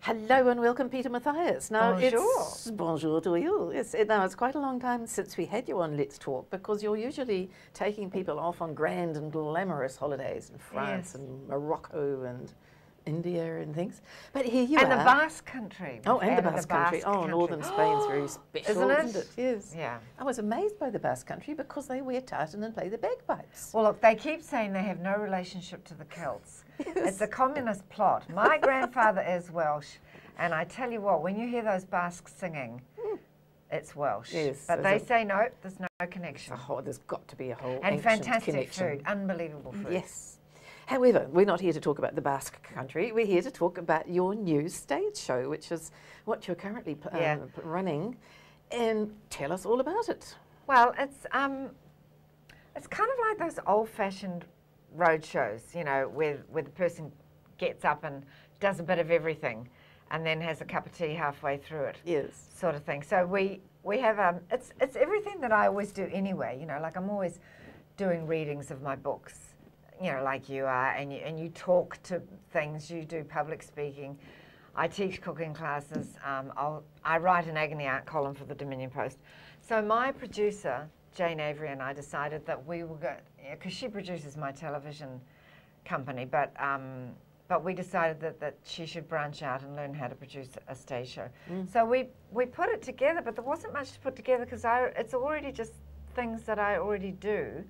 Hello and welcome, Peta Mathias. Now, Bonjour. Bonjour to you. Now, it's quite a long time since we had you on Let's Talk, because you're usually taking people off on grand and glamorous holidays in France and Morocco and India and things. But here you are. And the Basque Country. Oh, and the Basque Country. Oh, northern Spain's very special, isn't it? Yes. Yeah. I was amazed by the Basque Country because they wear tartan and play the bagpipes. Well, look, they keep saying they have no relationship to the Celts. Yes. It's a communist plot. My grandfather is Welsh, and I tell you what, when you hear those Basques singing, it's Welsh. Yes. But they say no, there's no connection. There's got to be a whole and fantastic connection. food, unbelievable food. Yes. However, we're not here to talk about the Basque Country. We're here to talk about your new stage show, which is what you're currently running. And tell us all about it. Well, it's kind of like those old-fashioned road shows, you know, where the person gets up and does a bit of everything, and then has a cup of tea halfway through it. Yes. Sort of thing. So we have it's everything that I always do anyway. You know, like I'm always doing readings of my books. You know, like you are, and you talk to things, you do public speaking. I teach cooking classes. I write an agony aunt column for the Dominion Post. So my producer, Jane Avery, and I decided that we will go, because she produces my television company, but we decided that she should branch out and learn how to produce a stage show. So we put it together, but there wasn't much to put together because it's already just things that I already do.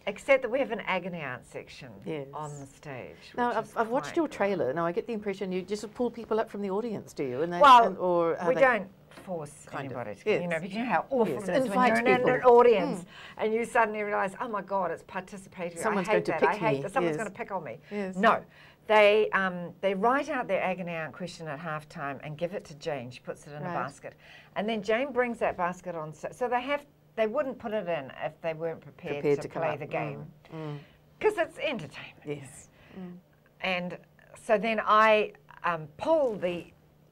Except that we have an agony aunt section on the stage. Now, I've watched your trailer. Now, I get the impression you just pull people up from the audience, do you? And we don't force anybody to, you know, because you know how awful it is when you're in an audience and you suddenly realise, oh my God, it's participatory. Someone's I hate going that. to pick I hate me. that. Someone's going to pick on me. Yes. No. They write out their agony aunt question at halftime and give it to Jane. She puts it in a basket. And then Jane brings that basket on. So they wouldn't put it in if they weren't prepared to play the game. Because it's entertainment. Yes. And so then I pull the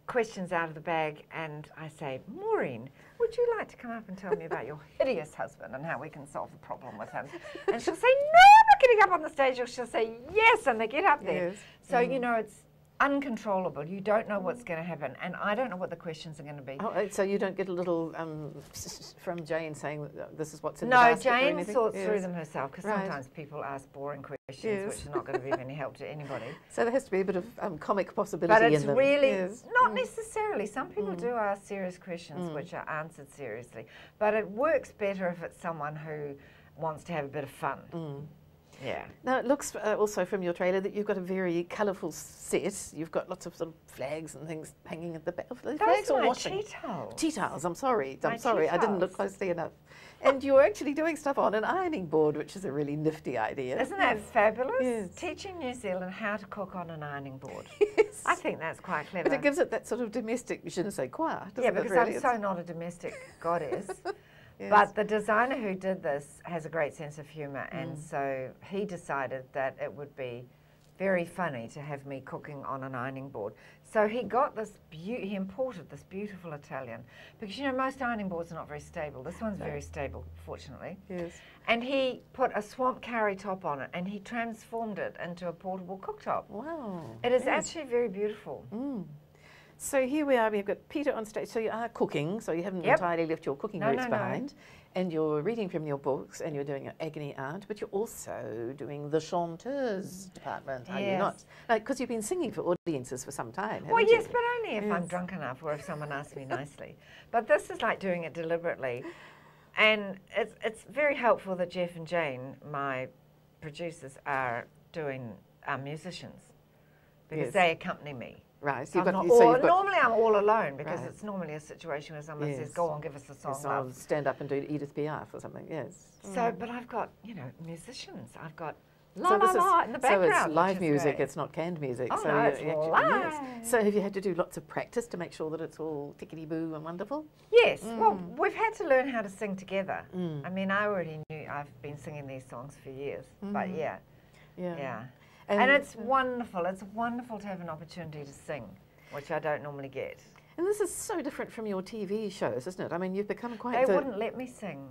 questions out of the bag and I say, Maureen, would you like to come up and tell me about your hideous husband and how we can solve the problem with him? And she'll say, no, I'm not getting up on the stage. Or she'll say, yes, and they get up there. Yes. So, you know, it's uncontrollable. You don't know what's going to happen, and I don't know what the questions are going to be. Oh, so you don't get a little from Jane saying this is what's in the basket? No, Jane sorts through them herself, because sometimes people ask boring questions which are not going to be of any help to anybody. So there has to be a bit of comic possibility in them. But it's really not necessarily. Some people do ask serious questions which are answered seriously, but it works better if it's someone who wants to have a bit of fun. Yeah. Now, it looks also from your trailer that you've got a very colourful set. You've got lots of sort of flags and things hanging at the back. Those are my tea towels. Tea towels, I'm sorry. I didn't look closely enough. And you're actually doing stuff on an ironing board, which is a really nifty idea. Isn't that fabulous? Yes. Teaching New Zealand how to cook on an ironing board. Yes. I think that's quite clever. But it gives it that sort of domestic, you shouldn't say quoi. Yeah, because I'm so not a domestic goddess. But the designer who did this has a great sense of humour, and so he decided that it would be very funny to have me cooking on an ironing board. So he got this, he imported this beautiful Italian, because you know most ironing boards are not very stable. This one's very stable, fortunately. Yes. And he put a swamp curry top on it, and he transformed it into a portable cooktop. Wow. It is actually very beautiful. So here we are, we've got Peta on stage. So you are cooking, so you haven't entirely left your cooking roots behind. And you're reading from your books and you're doing an agony aunt, but you're also doing the chanteuse department, are you not? Because you've been singing for audiences for some time, haven't you? Yes, but only if I'm drunk enough or if someone asks me nicely. But this is like doing it deliberately. And it's very helpful that Jeff and Jane, my producers, are musicians, because they accompany me. Right. So normally I'm all alone, because it's normally a situation where someone says, go on, give us a song. I'll stand up and do Edith Piaf or something, So, but I've got, you know, musicians. I've got la la la in the background. So it's live music, it's not canned music. Oh, no, it's live. So have you had to do lots of practice to make sure that it's all tickety-boo and wonderful? Yes. Well, we've had to learn how to sing together. I mean, I already knew I've been singing these songs for years, but yeah. And it's wonderful. It's wonderful to have an opportunity to sing, which I don't normally get. And this is so different from your TV shows, isn't it? I mean, you've become quite... They wouldn't let me sing.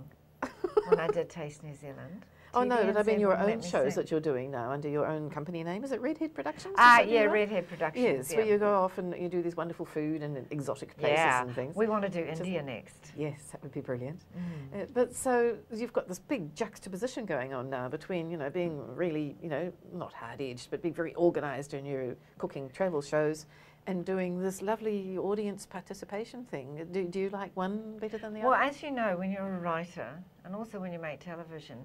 when I did Taste New Zealand. Oh no, but I mean your wouldn't own let me shows sing. that you're doing now under your own company name. Is it Redhead Productions? Yeah, Redhead Productions. Yes, yeah. where you go off and you do these wonderful food and exotic places and things. We want to do India next. Yes, that would be brilliant. But so you've got this big juxtaposition going on now between, you know, being really, you know, not hard-edged, but being very organised in your cooking travel shows and doing this lovely audience participation thing. Do you like one better than the other? Well, as you know, when you're a writer, and also when you make television,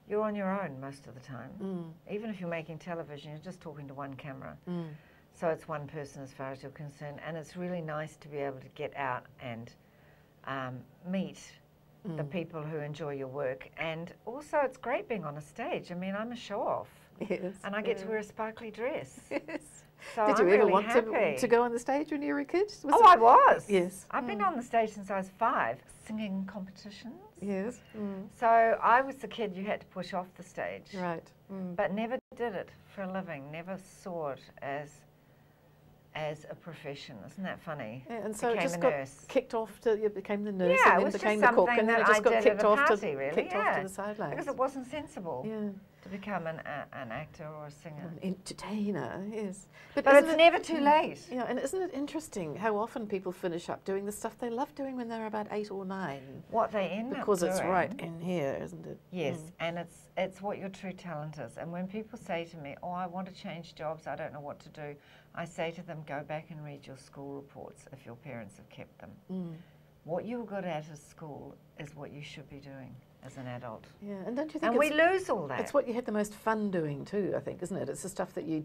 you're on your own most of the time. Even if you're making television, you're just talking to one camera. So it's one person as far as you're concerned. And it's really nice to be able to get out and meet the people who enjoy your work. And also it's great being on a stage. I mean, I'm a show-off. Yes. And I get to wear a sparkly dress. Yes. So Did you I'm ever really want happy. to go on the stage when you were a kid? I was. Yes. I've been on the stage since I was 5, singing competitions. Yes. So I was the kid you had to push off the stage. Right. But never did it for a living, never saw it as a profession. Isn't that funny? Yeah, and so became it just a got nurse. kicked off to, you became the nurse Yeah, and it then was became just the cook something and then that it just I got did kicked at a off party, to, really, kicked off yeah. to the sidelines. Because it wasn't sensible Yeah. to become an actor or a singer. An entertainer, yes. But isn't it's never too late. Yeah, and isn't it interesting how often people finish up doing the stuff they love doing when they're about 8 or 9? What they end up Because it's doing, right in here, isn't it? Yes, and it's what your true talent is. And when people say to me, oh, I want to change jobs, I don't know what to do, I say to them, go back and read your school reports if your parents have kept them. What you were good at school is what you should be doing as an adult. Yeah, and don't you think and we lose all that. It's what you had the most fun doing too, I think, isn't it? It's the stuff that you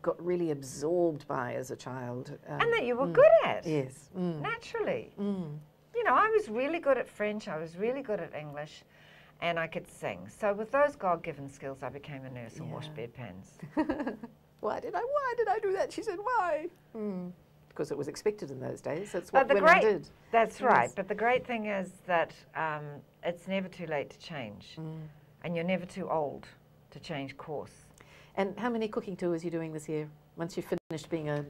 got really absorbed by as a child. And that you were good at. Yes. Naturally. You know, I was really good at French, I was really good at English, and I could sing. So with those God-given skills, I became a nurse and washed bedpans. Why did I do that? She said, why? Because it was expected in those days. That's what women did. That's right. But the great thing is that it's never too late to change. And you're never too old to change course. And how many cooking tours are you doing this year? Once you've finished being a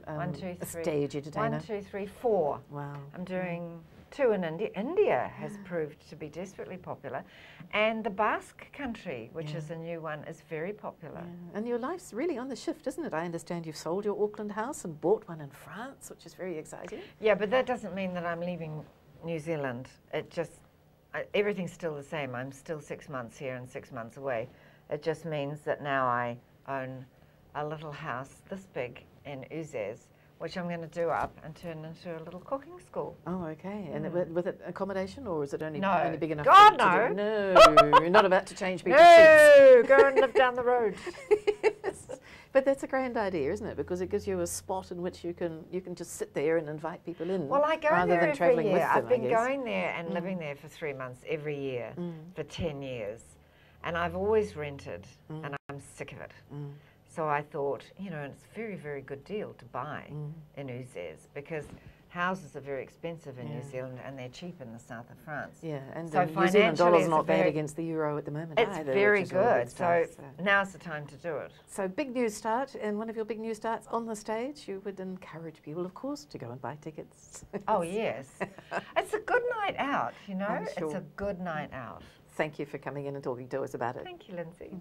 stage entertainer? 1, 2, 3, 4. Wow. I'm doing 2 in India. India has proved to be desperately popular. And the Basque country, which is a new one, is very popular. Yeah. And your life's really on the shift, isn't it? I understand you've sold your Auckland house and bought one in France, which is very exciting. Yeah, but that doesn't mean that I'm leaving New Zealand. It just, everything's still the same. I'm still 6 months here and 6 months away. It just means that now I own a little house this big in Uzes, which I'm going to do up and turn into a little cooking school. Oh, okay. And with it accommodation, or is it only big enough? God, to no. No, you're not about to change people's seats. No, go and live down the road. Yes. But that's a grand idea, isn't it? Because it gives you a spot in which you can just sit there and invite people in. Well, I go rather there than every travelling year. with them, I've been I guess. going there and living there for 3 months every year for 10 years. And I've always rented, and I'm sick of it. So I thought, you know, it's a very, very good deal to buy in Uzes because houses are very expensive in New Zealand and they're cheap in the south of France. Yeah, and so the New Zealand dollar's not bad very, against the euro at the moment it's either. very which is all good. So now's the time to do it. So big new start, and one of your big new starts on the stage, you would encourage people, of course, to go and buy tickets. Oh, yes. It's a good night out, you know. I'm sure. It's a good night out. Thank you for coming in and talking to us about it. Thank you, Lindsay.